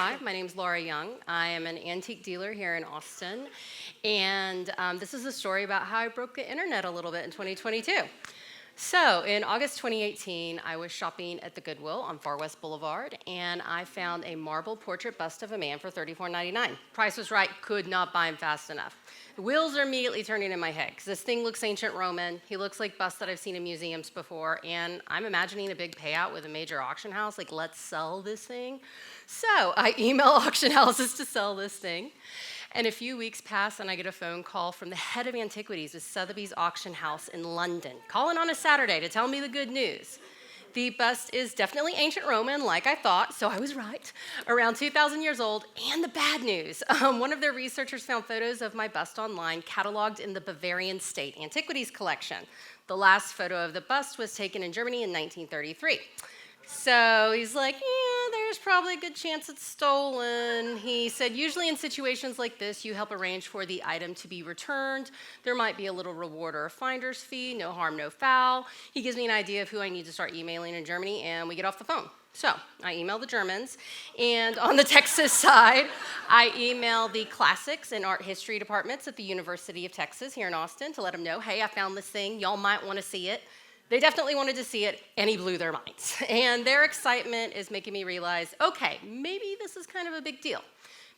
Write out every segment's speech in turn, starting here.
Hi, my name's Laura Young. I am an antique dealer here in Austin, and this is a story about how I broke the internet a little bit in 2022. So, in August 2018, I was shopping at the Goodwill on Far West Boulevard, and I found a marble portrait bust of a man for $34.99. Price was right, could not buy him fast enough. The wheels are immediately turning in my head, because this thing looks ancient Roman, he looks like busts that I've seen in museums before, and I'm imagining a big payout with a major auction house, like, let's sell this thing. So, I email auction houses to sell this thing. And a few weeks pass, and I get a phone call from the head of antiquities at Sotheby's auction house in London, calling on a Saturday to tell me the good news. The bust is definitely ancient Roman, like I thought, so I was right, around 2,000 years old. And the bad news, one of their researchers found photos of my bust online cataloged in the Bavarian State Antiquities collection. The last photo of the bust was taken in Germany in 1933. So he's like, yeah, there's probably a good chance it's stolen. He said, usually in situations like this, you help arrange for the item to be returned. There might be a little reward or a finder's fee, no harm, no foul. He gives me an idea of who I need to start emailing in Germany, and we get off the phone. So I email the Germans, and on the Texas side, I email the classics and art history departments at the University of Texas here in Austin to let them know, hey, I found this thing, y'all might want to see it. They definitely wanted to see it, and he blew their minds. And their excitement is making me realize, okay, maybe this is kind of a big deal.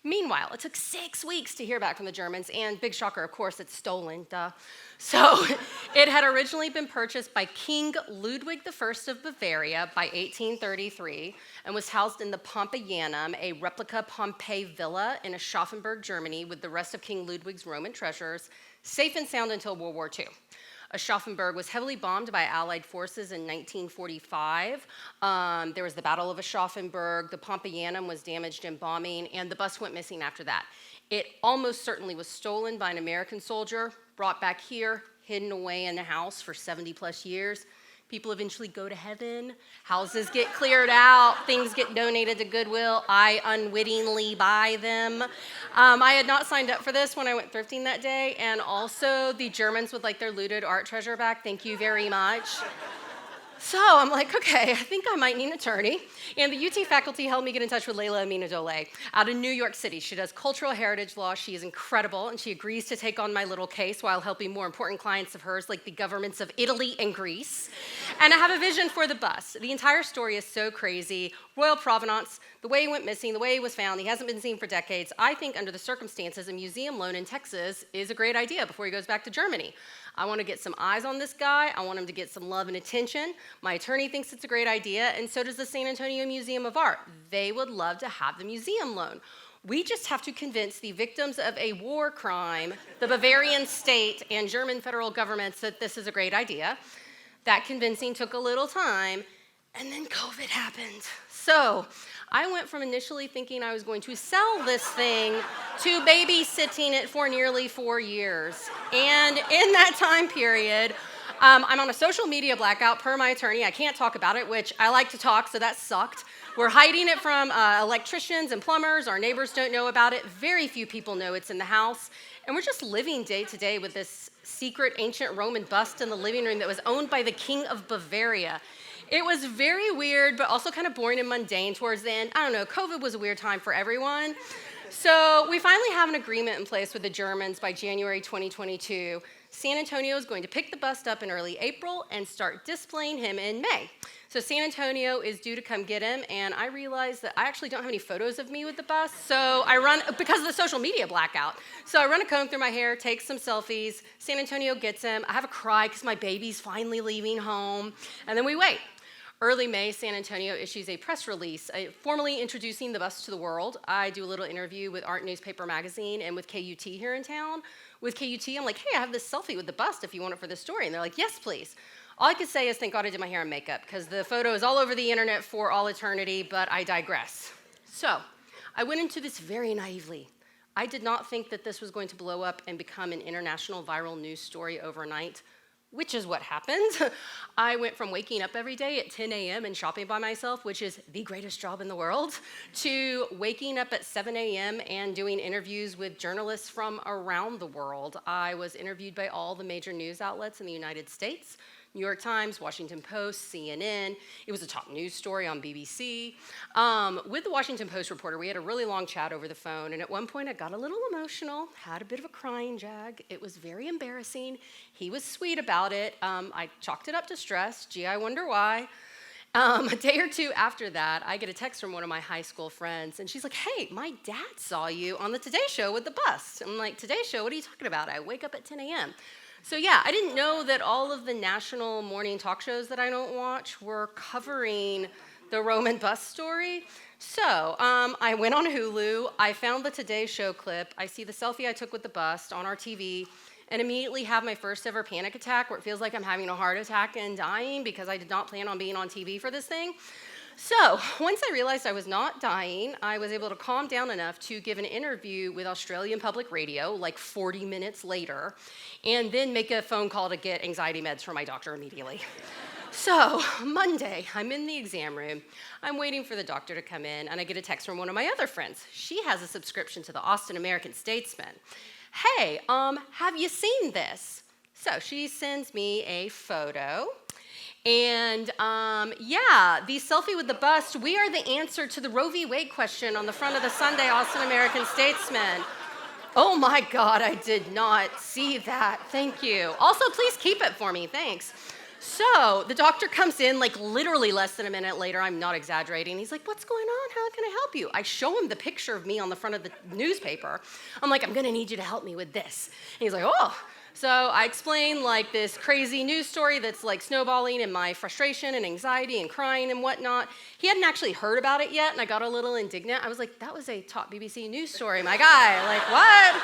Meanwhile, it took 6 weeks to hear back from the Germans, and big shocker, of course, it's stolen, duh. So it had originally been purchased by King Ludwig I of Bavaria by 1833 and was housed in the Pompeianum, a replica Pompeii villa in Aschaffenburg, Germany, with the rest of King Ludwig's Roman treasures, safe and sound until World War II. Aschaffenburg was heavily bombed by Allied forces in 1945. There was the Battle of Aschaffenburg. The Pompeianum was damaged in bombing, and the bust went missing after that. It almost certainly was stolen by an American soldier, brought back here, hidden away in a house for 70 plus years. People eventually go to heaven, houses get cleared out, things get donated to Goodwill. I unwittingly buy them. I had not signed up for this when I went thrifting that day, and also the Germans would like their looted art treasure back. Thank you very much. So I'm like, okay, I think I might need an attorney. And the UT faculty helped me get in touch with Layla Amina Dole out in New York City. She does cultural heritage law. She is incredible, and she agrees to take on my little case while helping more important clients of hers, like the governments of Italy and Greece. And I have a vision for the bust. The entire story is so crazy. Royal provenance, the way he went missing, the way he was found, he hasn't been seen for decades. I think under the circumstances, a museum loan in Texas is a great idea before he goes back to Germany. I want to get some eyes on this guy. I want him to get some love and attention. My attorney thinks it's a great idea, and so does the San Antonio Museum of Art. They would love to have the museum loan. We just have to convince the victims of a war crime, the Bavarian state and German federal governments that this is a great idea. That convincing took a little time, and then COVID happened. So I went from initially thinking I was going to sell this thing to babysitting it for nearly 4 years. And in that time period, I'm on a social media blackout per my attorney. I can't talk about it, which I like to talk, so that sucked. We're hiding it from electricians and plumbers. Our neighbors don't know about it. Very few people know it's in the house. And we're just living day to day with this secret ancient Roman bust in the living room that was owned by the King of Bavaria. It was very weird, but also kind of boring and mundane towards the end. I don't know, COVID was a weird time for everyone. So we finally have an agreement in place with the Germans by January 2022. San Antonio is going to pick the bust up in early April and start displaying him in May. So San Antonio is due to come get him, and I realized that I actually don't have any photos of me with the bust, so I run, because of the social media blackout, so I run a comb through my hair, take some selfies, San Antonio gets him, I have a cry because my baby's finally leaving home, and then we wait. Early May, San Antonio issues a press release formally introducing the bust to the world. I do a little interview with Art Newspaper Magazine and with KUT here in town. With KUT, I'm like, hey, I have this selfie with the bust if you want it for this story. And they're like, yes, please. All I could say is thank God I did my hair and makeup, because the photo is all over the internet for all eternity, but I digress. So I went into this very naively. I did not think that this was going to blow up and become an international viral news story overnight, which is what happened. I went from waking up every day at 10 a.m. and shopping by myself, which is the greatest job in the world, to waking up at 7 a.m. and doing interviews with journalists from around the world. I was interviewed by all the major news outlets in the United States, New York Times, Washington Post, CNN. It was a top news story on BBC. With the Washington Post reporter, we had a really long chat over the phone, and at one point I got a little emotional, had a bit of a crying jag. It was very embarrassing. He was sweet about it. I chalked it up to stress. Gee, I wonder why. A day or two after that, I get a text from one of my high school friends, and she's like, hey, my dad saw you on the Today Show with the bust. I'm like, Today Show? What are you talking about? I wake up at 10 a.m. So yeah, I didn't know that all of the national morning talk shows that I don't watch were covering the Roman bust story. So I went on Hulu, I found the Today Show clip, I see the selfie I took with the bust on our TV, and immediately have my first ever panic attack where it feels like I'm having a heart attack and dying because I did not plan on being on TV for this thing. So once I realized I was not dying, I was able to calm down enough to give an interview with Australian Public Radio like 40 minutes later, and then make a phone call to get anxiety meds from my doctor immediately. So Monday, I'm in the exam room, I'm waiting for the doctor to come in, and I get a text from one of my other friends. She has a subscription to the Austin American-Statesman. Hey, have you seen this? So she sends me a photo, and yeah, the selfie with the bust, we are the answer to the Roe v. Wade question on the front of the Sunday Austin American-Statesman. Oh my God, I did not see that, thank you. Also, please keep it for me, thanks. So the doctor comes in like literally less than a minute later, I'm not exaggerating. He's like, what's going on? How can I help you? I show him the picture of me on the front of the newspaper. I'm like, I'm gonna need you to help me with this. And he's like, oh. So I explain like this crazy news story that's like snowballing in my frustration and anxiety and crying and whatnot. He hadn't actually heard about it yet, and I got a little indignant. I was like, that was a top BBC news story, my guy, like what?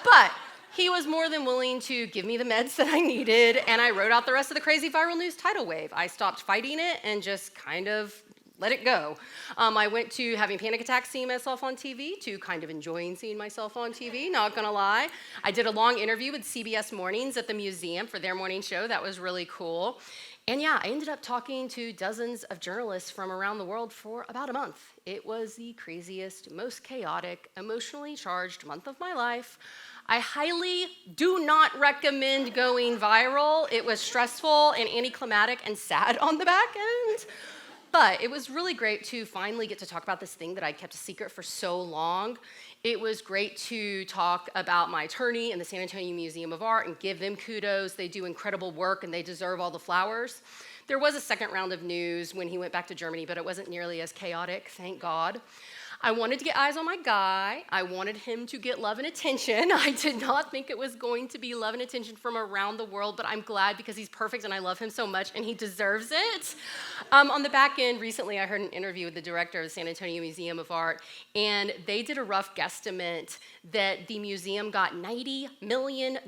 But he was more than willing to give me the meds that I needed, and I wrote out the rest of the crazy viral news tidal wave. I stopped fighting it and just kind of let it go. I went to having panic attacks seeing myself on TV to kind of enjoying seeing myself on TV, not gonna lie. I did a long interview with CBS Mornings at the museum for their morning show. That was really cool. And yeah, I ended up talking to dozens of journalists from around the world for about a month. It was the craziest, most chaotic, emotionally charged month of my life. I highly do not recommend going viral. It was stressful and anticlimactic and sad on the back end. But it was really great to finally get to talk about this thing that I kept a secret for so long. It was great to talk about my attorney and the San Antonio Museum of Art and give them kudos. They do incredible work and they deserve all the flowers. There was a second round of news when he went back to Germany, but it wasn't nearly as chaotic, thank God. I wanted to get eyes on my guy. I wanted him to get love and attention. I did not think it was going to be love and attention from around the world, but I'm glad because he's perfect and I love him so much and he deserves it. On the back end, recently I heard an interview with the director of the San Antonio Museum of Art, and they did a rough guesstimate that the museum got $90 million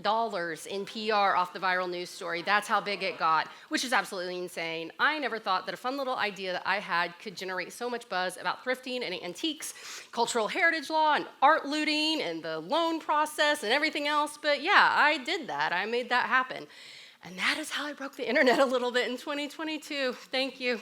in PR off the viral news story. That's how big it got, which is absolutely insane. I never thought that a fun little idea that I had could generate so much buzz about thrifting and antiques, cultural heritage law, and art looting, and the loan process, and everything else. But yeah, I did that. I made that happen. And that is how I broke the internet a little bit in 2022. Thank you.